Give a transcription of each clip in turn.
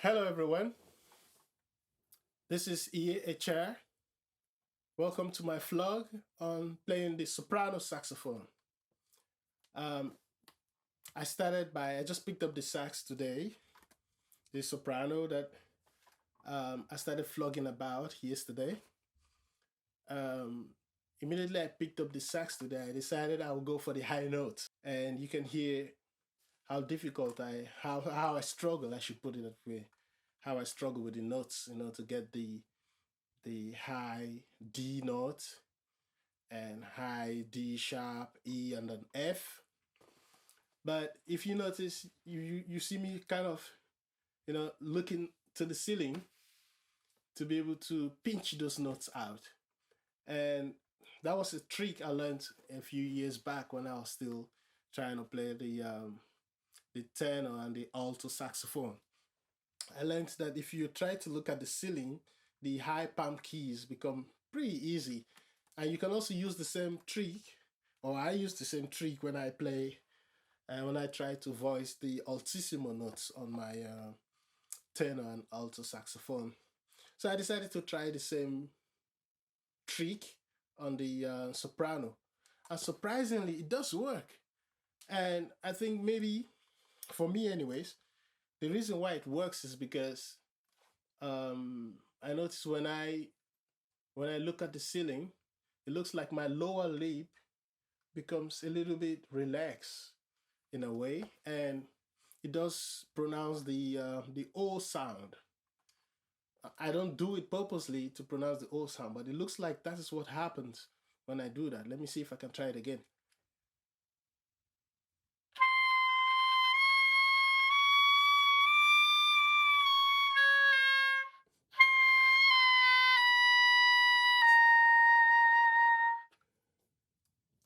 Hello, everyone. This is EHR. Welcome to my vlog on playing the soprano saxophone. Um, I just picked up the sax today, the soprano that I started flogging about yesterday. Um, Immediately I picked up the sax today, I decided I would go for the high notes. And you can hear how difficult how I struggle, I should put it that way, how I struggle with the notes, to get the high D note and high D sharp, E, and then F. But if you notice, you see me kind of, looking to the ceiling to be able to pinch those notes out. And that was a trick I learned a few years back when I was still trying to play the tenor and the alto saxophone. I learned that if you try to look at the ceiling, the high palm keys become pretty easy. And you can also use the same trick, or I use the same trick when I play, when I try to voice the altissimo notes on my tenor and alto saxophone. So I decided to try the same trick on the soprano. And surprisingly, it does work. And I think maybe, for me anyways, the reason why it works is because I notice when I look at the ceiling, it looks like my lower lip becomes a little bit relaxed in a way, and it does pronounce the O sound. I don't do it purposely to pronounce the O sound, but it looks like that is what happens when I do that. Let me see if I can try it again.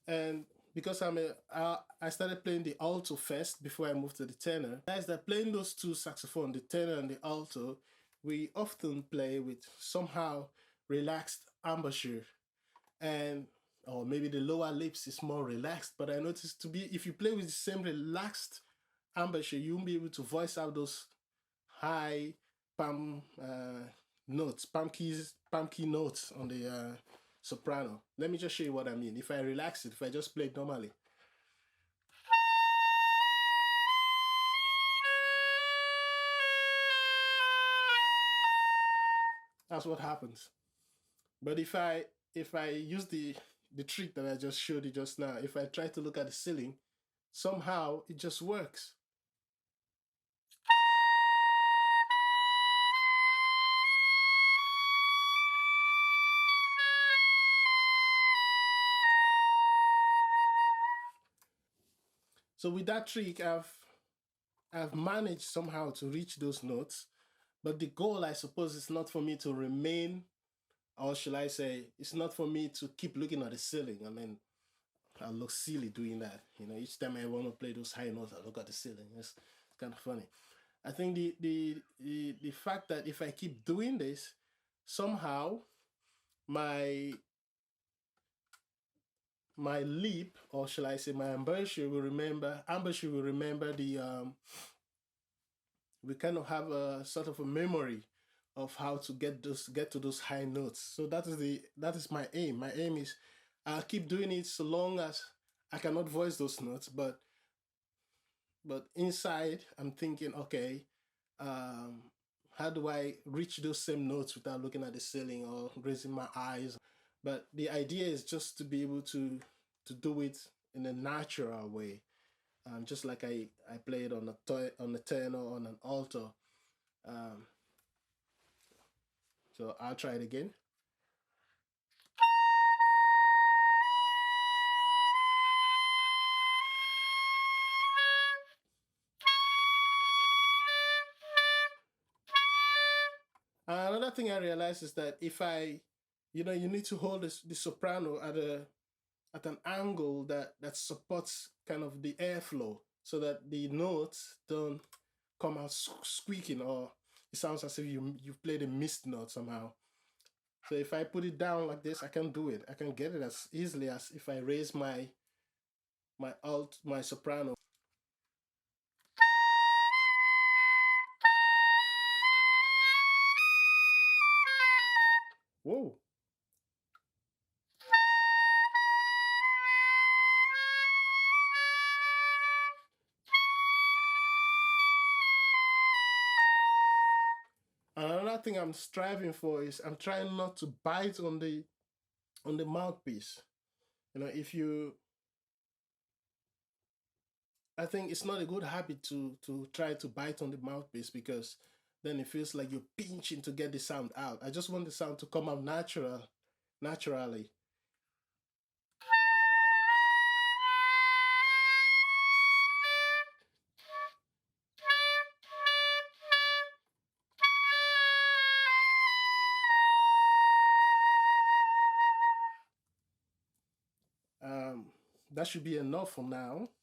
And because I started playing the alto first before I moved to the tenor. Guys, that playing those two saxophone, the tenor and the alto, we often play with somehow relaxed embouchure, and or maybe the lower lips is more relaxed. But I noticed to be if you play with the same relaxed embouchure, you won't be able to voice out those high palm notes, palm key notes on the soprano. Let me just show you what I mean. If I relax it, if I just play it normally, that's what happens. But if I use the trick that I just showed you just now, if I try to look at the ceiling, somehow it just works. So with that trick, I've managed somehow to reach those notes. But the goal, I suppose, is not for me to remain, or should I say, it's not for me to keep looking at the ceiling. I mean, I look silly doing that. Each time I want to play those high notes, I look at the ceiling. It's kind of funny. I think the fact that if I keep doing this, somehow my my lip, or shall I say my embouchure will remember the we kind of have a sort of a memory of how to get to those high notes. So that is my aim. My aim is I'll keep doing it so long as I cannot voice those notes, but inside I'm thinking, okay, how do I reach those same notes without looking at the ceiling or raising my eyes? But the idea is just to be able to do it in a natural way, just like I play it on a tenor, on an alto. Um, so I'll try it again. Another thing I realized is that if you need to hold the soprano at an angle that supports kind of the airflow, so that the notes don't come out squeaking, or it sounds as if you've played a missed note somehow. So if I put it down like this, I can do it. I can get it as easily as if I raise my soprano. Another thing I'm striving for is I'm trying not to bite on the mouthpiece. You know, if you, I think it's not a good habit to try to bite on the mouthpiece, because then it feels like you're pinching to get the sound out. I just want the sound to come out naturally. Um, that should be enough for now.